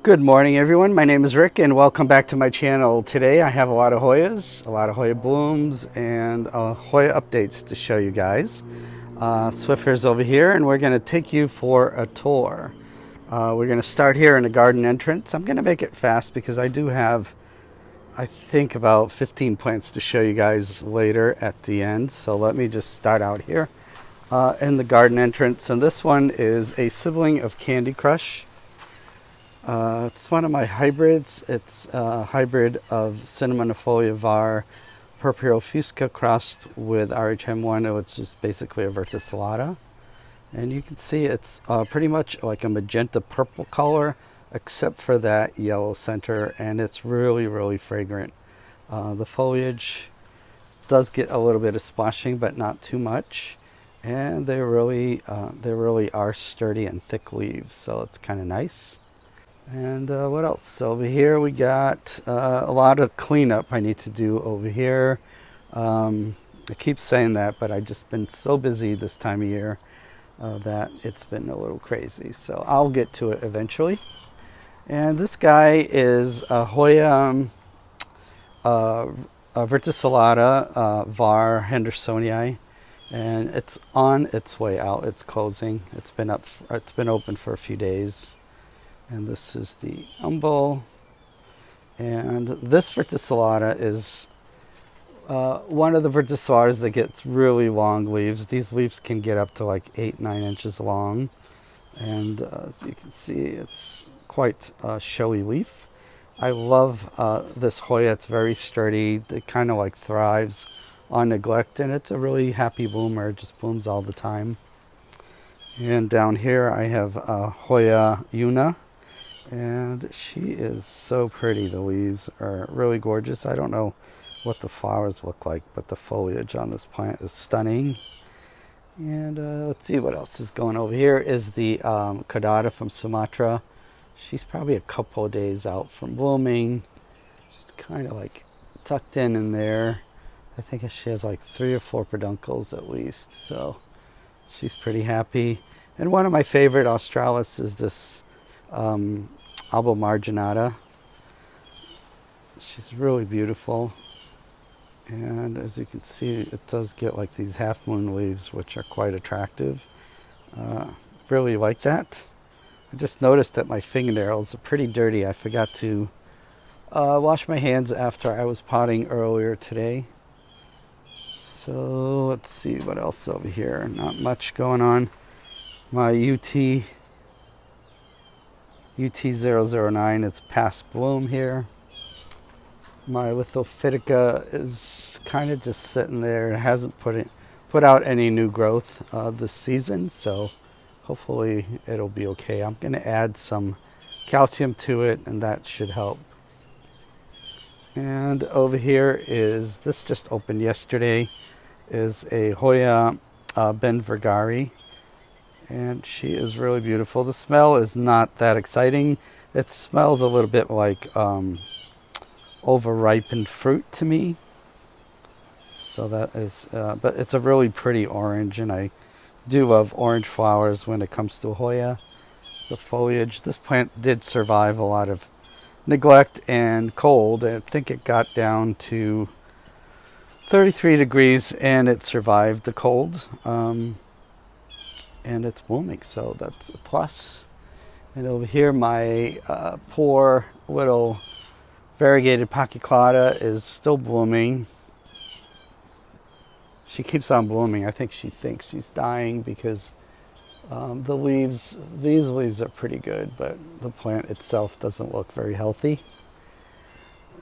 Good morning, everyone. My name is Rick, and welcome back to my channel. Today I have a lot of Hoyas, a lot of Hoya blooms, and Hoya updates to show you guys. Swiffer's over here, and we're going to take you for a tour. We're going to start here in the garden entrance. I'm going to make it fast because I do have, I think, about 15 plants to show you guys later at the end. So let me just start out here in the garden entrance. And this one is a sibling of Candy Crush. It's one of my hybrids. It's a hybrid of Cinnamonifolia var Purpureo Fusca crossed with RHM1. It's just basically a verticillata. And you can see it's pretty much like a magenta purple color, except for that yellow center, and it's really, really fragrant. The foliage does get a little bit of splashing, but not too much. And they really are sturdy and thick leaves, so it's kind of nice. And what else? So over here we got a lot of cleanup I need to do over here. I keep saying that, but I've just been so busy this time of year that it's been a little crazy. So I'll get to it eventually. And this guy is a Hoya verticillata var Hendersonii, and it's on its way out. It's closing. It's been open for a few days. And this is the umbel. And this verticillata is one of the verticillatas that gets really long leaves. These leaves can get up to like 8-9 inches long. And as you can see, it's quite a showy leaf. I love this Hoya. It's very sturdy. It kind of like thrives on neglect, and it's a really happy bloomer. It just blooms all the time. And down here I have Hoya Una. And she is so pretty. The leaves are really gorgeous. I don't know what the flowers look like, but the foliage on this plant is stunning. And let's see what else is going over here. Is the Caudata from Sumatra. She's probably a couple of days out from blooming. She's kind of like tucked in there. I think she has like 3 or 4 peduncles at least, so she's pretty happy. And one of my favorite Australis is this Alba marginata. She's really beautiful, and as you can see, it does get like these half moon leaves, which are quite attractive. Really like that. I just noticed that my fingernails are pretty dirty. I forgot to wash my hands after I was potting earlier today. So let's see what else over here. Not much going on. My UT009 is past bloom here. My Lithophytica is kind of just sitting there. It hasn't put out any new growth this season, so hopefully it'll be okay. I'm going to add some calcium to it, and that should help. And over here is, this just opened yesterday, is a Hoya Benvergari. And she is really beautiful. The smell is not that exciting. It smells a little bit like overripened fruit to me. So that is, but it's a really pretty orange, and I do love orange flowers when it comes to Hoya. The foliage, this plant did survive a lot of neglect and cold. I think it got down to 33 degrees and it survived the cold. And it's blooming, so that's a plus. And over here, my poor little variegated Pachyclada is still blooming. She keeps on blooming. I think she thinks she's dying because these leaves are pretty good, but the plant itself doesn't look very healthy.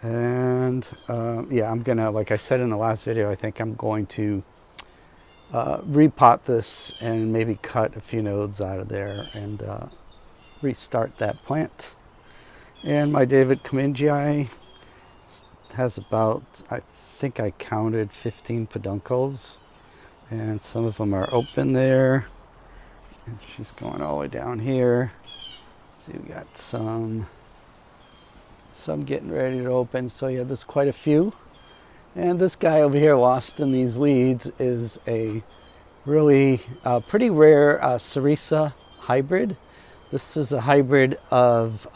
And yeah, I'm gonna, like I said in the last video, I think I'm going to repot this and maybe cut a few nodes out of there and restart that plant. And my David Comingii has about, I think I counted 15 peduncles, and some of them are open there, and she's going all the way down here. Let's see, we got some getting ready to open. So yeah, there's quite a few. And this guy over here, lost in these weeds, is a really pretty rare Cerisa hybrid. This is a hybrid of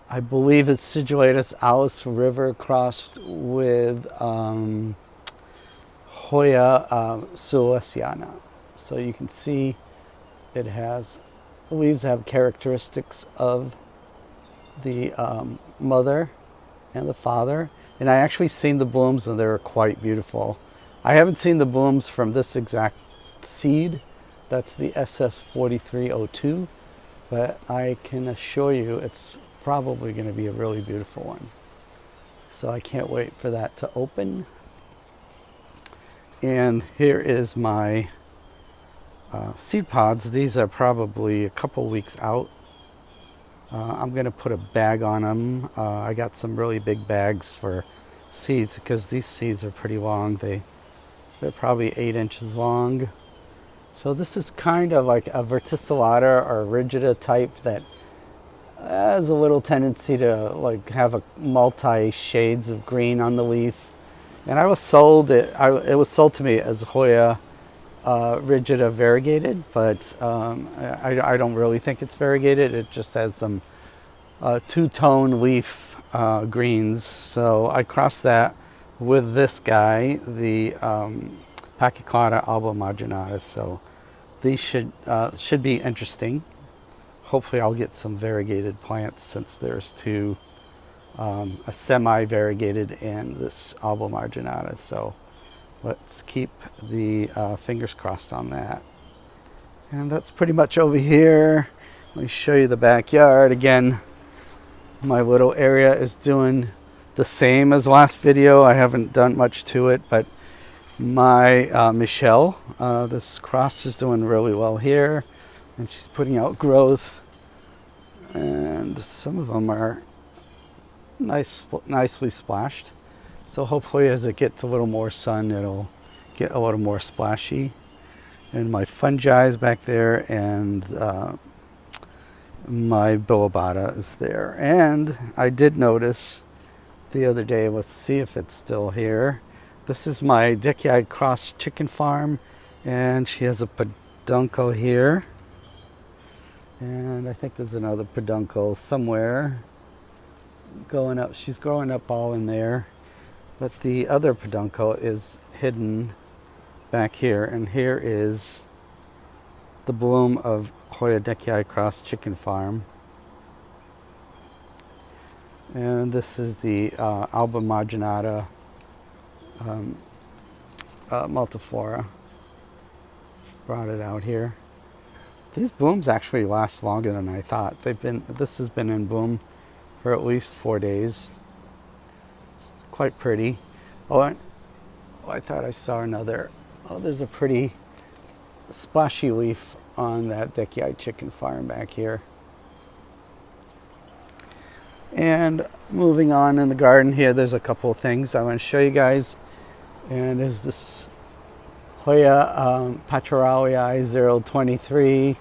I believe it's Situatus Alice River crossed with Hoya Sueciana. So you can see it has, leaves have characteristics of the mother and the father. And I actually seen the blooms and they're quite beautiful. I haven't seen the blooms from this exact seed. That's the SS4302. But I can assure you it's probably going to be a really beautiful one. So I can't wait for that to open. And here is my seed pods. These are probably a couple weeks out. I'm going to put a bag on them. I got some really big bags for seeds because these seeds are pretty long. They're probably 8 inches long. So this is kind of like a verticillata or rigida type that has a little tendency to like have a multi shades of green on the leaf. And I was sold it. It was sold to me as Hoya rigida variegated, but I don't really think it's variegated. It just has some two-tone leaf greens. So I crossed that with this guy, the Pachycauda albomarginata. So these should be interesting. Hopefully I'll get some variegated plants since there's two, a semi-variegated and this albomarginata. So let's keep the fingers crossed on that. And that's pretty much over here. Let me show you the backyard. Again, my little area is doing the same as last video. I haven't done much to it, but my Michelle, this cross is doing really well here. And she's putting out growth. And some of them are nicely splashed. So hopefully as it gets a little more sun, it'll get a little more splashy. And my fungi is back there, and my Bilobata is there. And I did notice the other day, let's see if it's still here. This is my Dickeyed Cross chicken farm, and she has a peduncle here. And I think there's another peduncle somewhere going up. She's growing up all in there. But the other peduncle is hidden back here. And here is the bloom of Hoya Dickeyed Cross chicken farm. And this is the albomarginata multiflora. Brought it out here. These blooms actually last longer than I thought. This has been in bloom for at least 4 days. It's quite pretty. Oh, I thought I saw another. Oh, there's a pretty splashy leaf on that Dickeyed chicken farm back here. And moving on in the garden here, there's a couple of things I want to show you guys. And there's this Hoya Patrauii 023,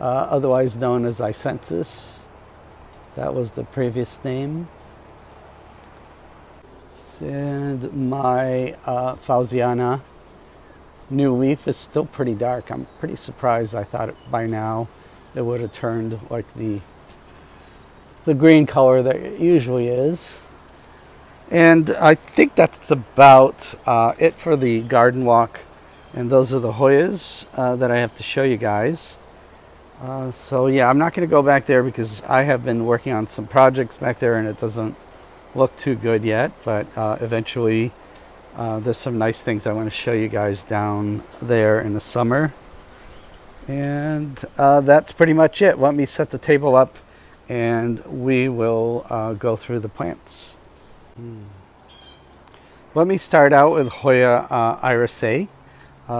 otherwise known as Icensis. That was the previous name. And my Fauziana new leaf is still pretty dark. I'm pretty surprised. I thought by now it would have turned like the green color that it usually is. And I think that's about it for the garden walk. And those are the Hoyas that I have to show you guys. So yeah, I'm not going to go back there because I have been working on some projects back there and it doesn't look too good yet. But eventually there's some nice things I want to show you guys down there in the summer. And that's pretty much it. Let me set the table up and we will go through the plants. Let me start out with Hoya irisae.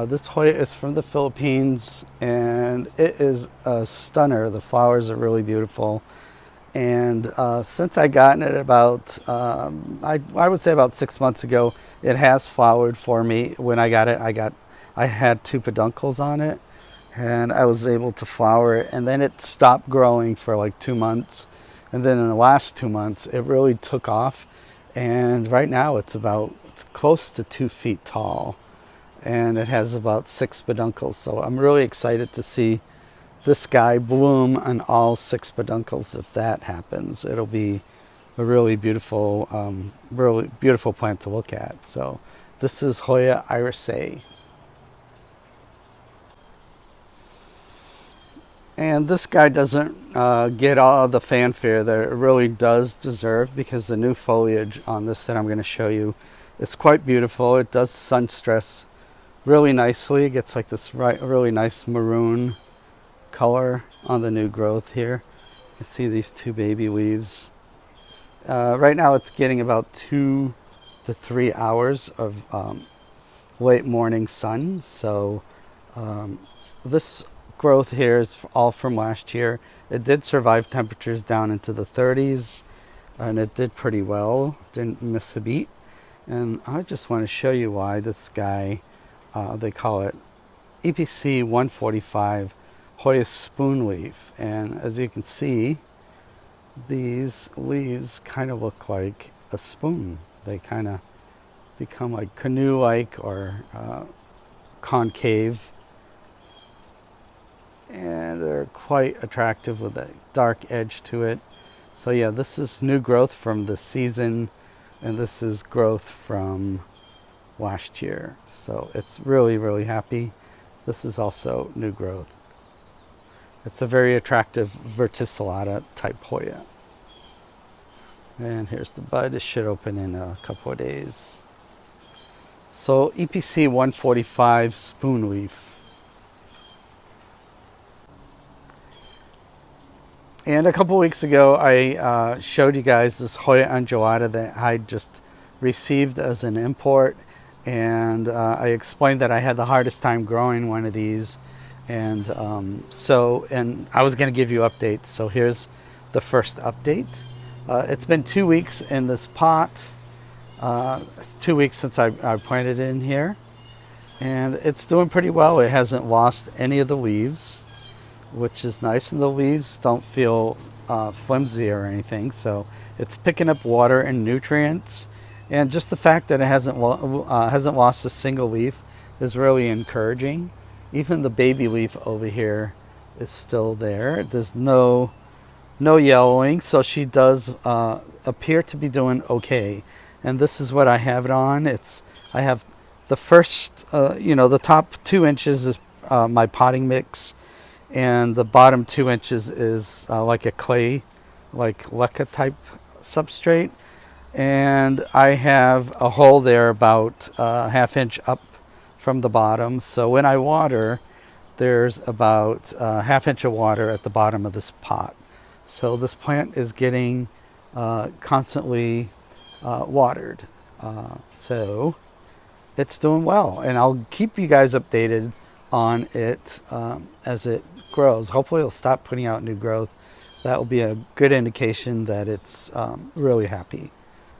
This Hoya is from the Philippines and it is a stunner. The flowers are really beautiful. And since I gotten it about, I would say about 6 months ago, it has flowered for me. When I got it, I had 2 peduncles on it and I was able to flower it, and then it stopped growing for like 2 months. And then in the last 2 months, it really took off. And right now it's close to 2 feet tall. And it has about 6 peduncles. So I'm really excited to see this guy bloom on all 6 peduncles. If that happens, it'll be a really beautiful plant to look at. So this is Hoya irisae. And this guy doesn't get all the fanfare that it really does deserve, because the new foliage on this that I'm going to show you is quite beautiful. It does sun stress really nicely. It gets like this really nice maroon color on the new growth here. You can see these 2 baby leaves. Right now it's getting about 2 to 3 hours of late morning sun. So this growth here is all from last year. It did survive temperatures down into the 30s, and it did pretty well. Didn't miss a beat. And I just want to show you why this guy, they call it EPC 145 Hoya spoonleaf. And as you can see, these leaves kind of look like a spoon. They kind of become like canoe-like or concave. And they're quite attractive with a dark edge to it. So yeah, this is new growth from the season, and this is growth from last year. So it's really happy. This is also new growth. It's a very attractive verticillata type Hoya. And here's the bud. It should open in a couple of days. So EPC 145 spoonleaf. And a couple weeks ago, I showed you guys this Hoya undulata that I just received as an import. And I explained that I had the hardest time growing one of these. And and I was going to give you updates. So here's the first update. It's been 2 weeks in this pot. It's 2 weeks since I planted it in here. And it's doing pretty well. It hasn't lost any of the leaves, which is nice, and the leaves don't feel flimsy or anything. So it's picking up water and nutrients, and just the fact that it hasn't lost a single leaf is really encouraging. Even the baby leaf over here is still there. There's no yellowing, so she does appear to be doing okay. And this is what I have it on. I have the first, the top 2 inches is my potting mix. And the bottom 2 inches is like a clay, like leca type substrate. And I have a hole there about a ½ inch up from the bottom. So when I water, there's about a ½ inch of water at the bottom of this pot. So this plant is getting constantly watered. So it's doing well. And I'll keep you guys updated on it as it grows. Hopefully it'll stop putting out new growth. That will be a good indication that it's really happy.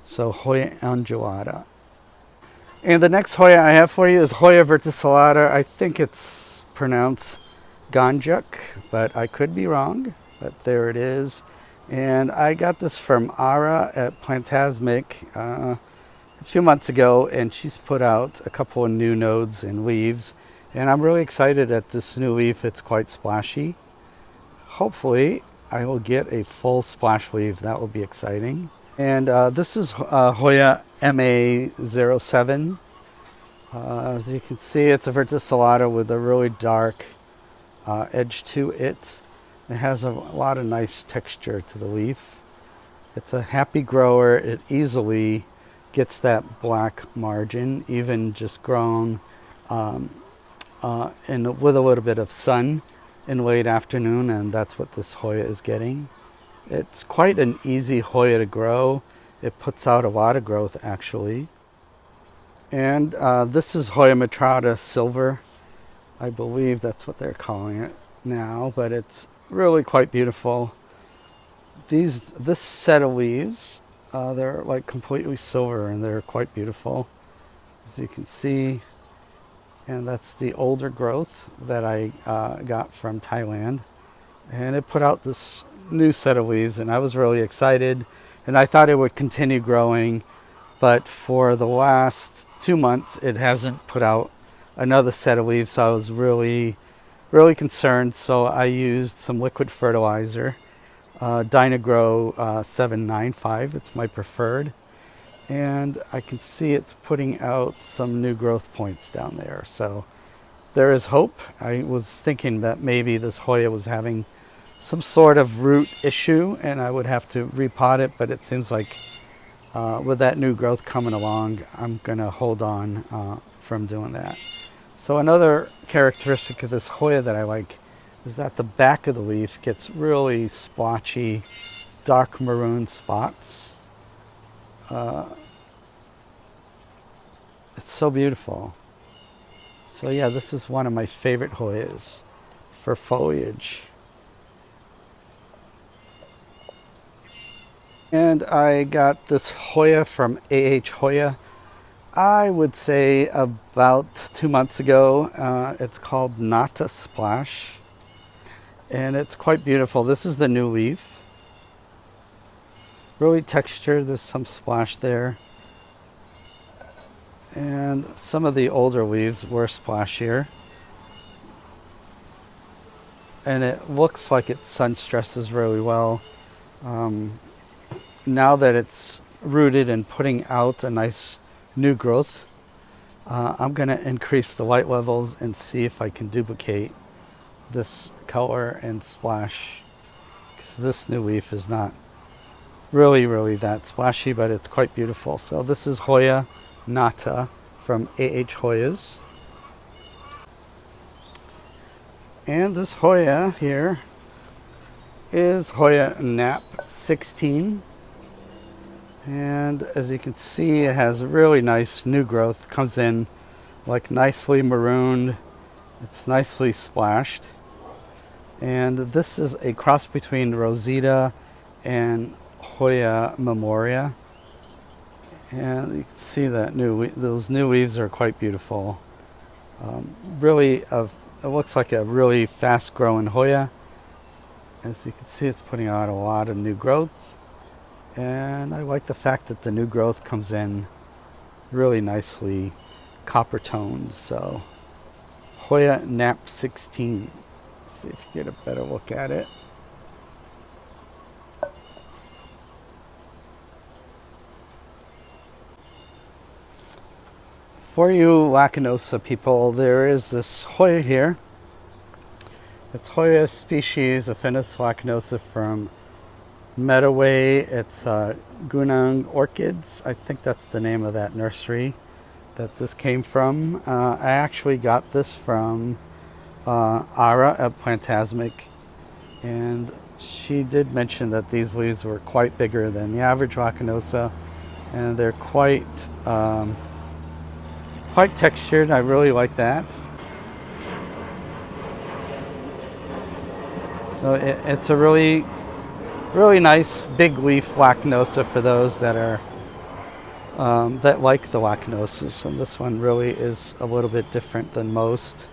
So Hoya undulata. And the next Hoya I have for you is Hoya verticillata. I think it's pronounced Ganjuk, but I could be wrong. But there it is. And I got this from Ara at Plantasmic a few months ago, and she's put out a couple of new nodes and leaves. And I'm really excited at this new leaf. It's quite splashy. Hopefully I will get a full splash leaf. That will be exciting. And this is Hoya MA07. As you can see, it's a verticillata with a really dark edge to it. It has a lot of nice texture to the leaf. It's a happy grower. It easily gets that black margin, even just grown and with a little bit of sun in late afternoon, and that's what this Hoya is getting. It's quite an easy Hoya to grow. It puts out a lot of growth, actually. And this is Hoya matrata silver. I believe that's what they're calling it now, but it's really quite beautiful. This set of leaves, they're like completely silver, and they're quite beautiful, as you can see. And that's the older growth that I got from Thailand. And it put out this new set of leaves, and I was really excited. And I thought it would continue growing, but for the last 2 months, it hasn't put out another set of leaves. So I was really really concerned, so I used some liquid fertilizer, Dynagrow 795. It's my preferred, and I can see it's putting out some new growth points down there. So there is hope. I was thinking that maybe this Hoya was having some sort of root issue and I would have to repot it, but it seems like with that new growth coming along, I'm gonna hold on from doing that. So another characteristic of this Hoya that I like is that the back of the leaf gets really splotchy, dark maroon spots. It's so beautiful. So yeah, this is one of my favorite Hoyas for foliage. And I got this Hoya from Hoya, I would say about 2 months ago. It's called Nata Splash, and it's quite beautiful. This is the new leaf. Really textured, there's some splash there. And some of the older leaves were splashier. And it looks like it sun stresses really well. Now that it's rooted and putting out a nice new growth, I'm going to increase the light levels and see if I can duplicate this color and splash, because this new leaf is not really that splashy, but it's quite beautiful. So this is Hoya Nata from Hoyas. And this Hoya here is Hoya Nap 16. And as you can see, it has really nice new growth. Comes in like nicely marooned. It's nicely splashed. And this is a cross between Rosita and Hoya Memoria. And you can see that those new leaves are quite beautiful. It looks like a really fast growing Hoya. As you can see, it's putting out a lot of new growth. And I like the fact that the new growth comes in really nicely copper toned. So Hoya Nap 16. Let's see if you get a better look at it. For you Lacanosa people, there is this Hoya here. It's Hoya species Affinis lacanosa from Medaway. It's Gunung Orchids. I think that's the name of that nursery that this came from. I actually got this from Ara at Plantasmic, and she did mention that these leaves were quite bigger than the average Lacanosa, and they're quite textured. I really like that. So it's a really nice big leaf Lacanosa for those that are that like the Lacanosas, and this one really is a little bit different than most.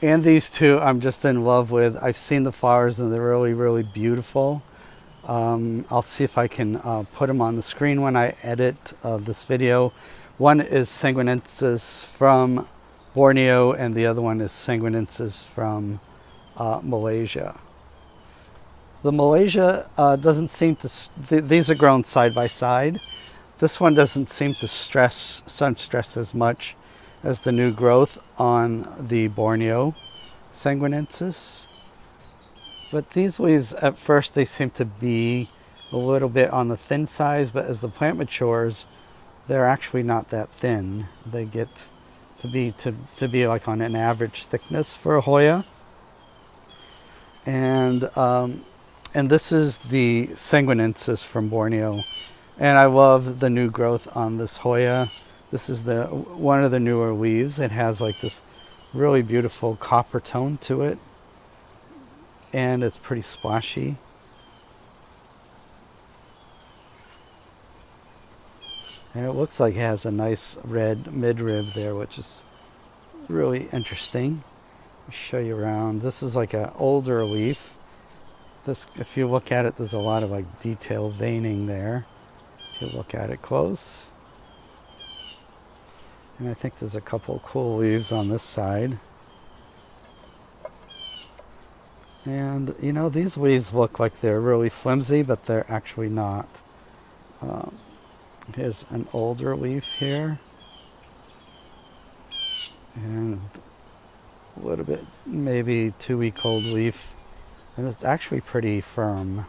And these two I'm just in love with. I've seen the flowers and they're really beautiful. I'll see if I can put them on the screen when I edit this video. One is Sanguinensis from Borneo, and the other one is Sanguinensis from Malaysia. The Malaysia doesn't seem to, these are grown side by side. This one doesn't seem to sun stress as much as the new growth on the Borneo Sanguinensis. But these leaves, at first, they seem to be a little bit on the thin size, but as the plant matures, they're actually not that thin. They get to be like on an average thickness for a Hoya. And this is the Sanguinensis from Borneo, and I love the new growth on this Hoya. This is one of the newer leaves. It has like this really beautiful copper tone to it, and it's pretty splashy. And it looks like it has a nice red midrib there, which is really interesting. I'll show you around. This is like an older leaf. This, if you look at it, there's a lot of like detail veining there. If you look at it close. And I think there's a couple cool leaves on this side. And you know, these leaves look like they're really flimsy, but they're actually not. Here's an older leaf here. And a little bit, maybe 2-week-old leaf. And it's actually pretty firm.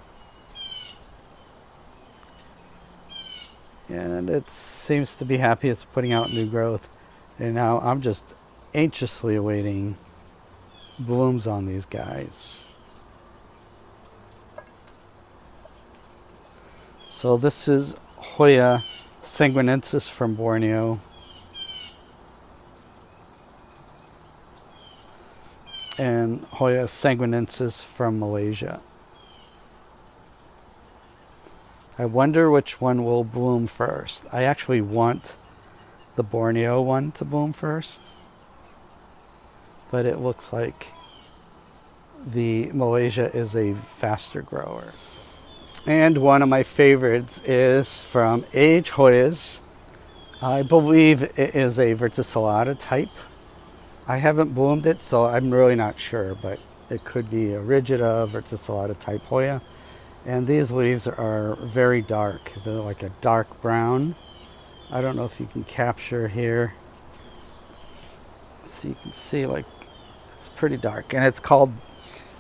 And it seems to be happy it's putting out new growth. And now I'm just anxiously awaiting blooms on these guys. So this is Hoya sanguinensis from Borneo. And Hoya sanguinensis from Malaysia. I wonder which one will bloom first. I actually want the Borneo one to bloom first, but it looks like the Malaysia is a faster grower. And one of my favorites is from AH Hoyas. I believe it is a verticillata type. I haven't bloomed it, so I'm really not sure, but it could be a rigida verticillata type Hoya. And these leaves are very dark. They're like a dark brown. I don't know if you can capture here. So you can see, like, it's pretty dark. And it's called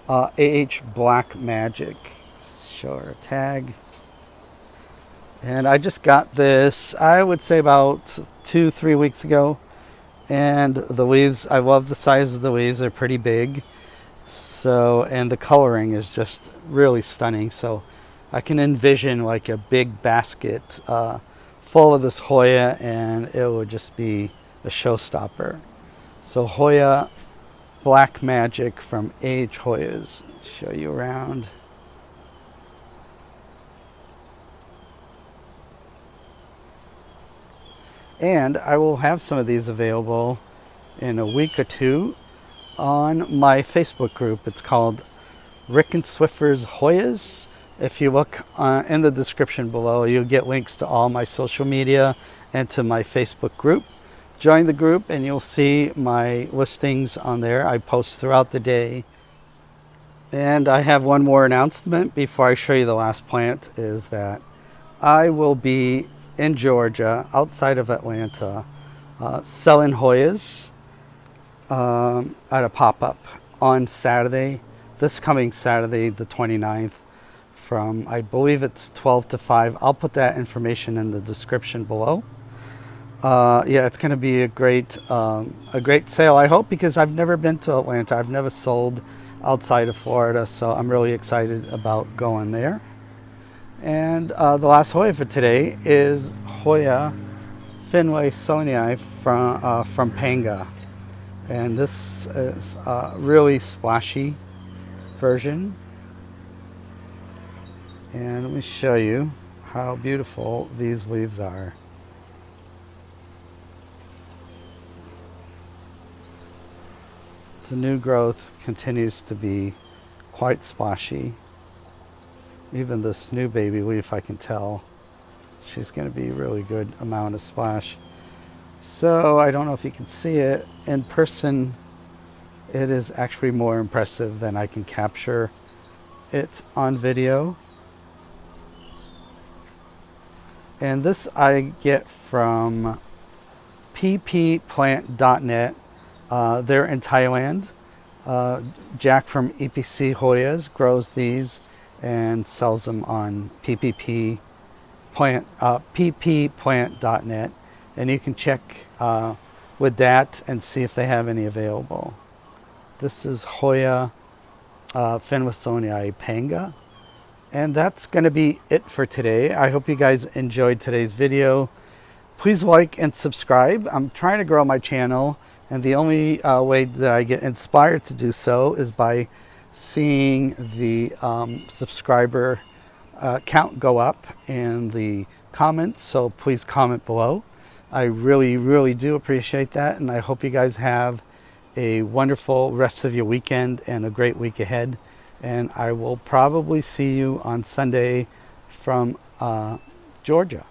AH Black Magic. Show our tag. And I just got this, I would say about 2-3 weeks ago. And the leaves, I love the size of the leaves. They're pretty big. So, and the coloring is just really stunning. So I can envision like a big basket full of this Hoya, and it would just be a showstopper. So Hoya Black Magic from AH Hoyas. Show you around. And I will have some of these available in a week or two on my Facebook group. It's called Rick and Swiffer's Hoyas. If you look in the description below, you'll get links to all my social media and to my Facebook group. Join the group and you'll see my listings on there. I post throughout the day. And I have one more announcement before I show you the last plant, is that I will be in Georgia, outside of Atlanta, selling Hoyas at a pop-up on Saturday, this coming Saturday, the 29th, from, I believe it's 12 to 5. I'll put that information in the description below. Yeah, it's going to be a great sale, I hope, because I've never been to Atlanta. I've never sold outside of Florida, so I'm really excited about going there. And the last Hoya for today is Hoya finlaysonii from Panga. And this is a really splashy version. And let me show you how beautiful these leaves are. The new growth continues to be quite splashy. Even this new baby leaf, I can tell she's going to be a really good amount of splash. So I don't know if you can see it in person. It is actually more impressive than I can capture it on video. And this I get from ppplant.net. They're in Thailand. Jack from EPC Hoyas grows these and sells them on ppplant.net, and you can check with that and see if they have any available. This is Hoya finlaysonii Panga, and that's going to be it for today. I hope you guys enjoyed today's video. Please like and subscribe. I'm trying to grow my channel, and the only way that I get inspired to do so is by seeing the subscriber count go up in the comments. So please comment below. I really do appreciate that, and I hope you guys have a wonderful rest of your weekend and a great week ahead. And I will probably see you on Sunday from Georgia.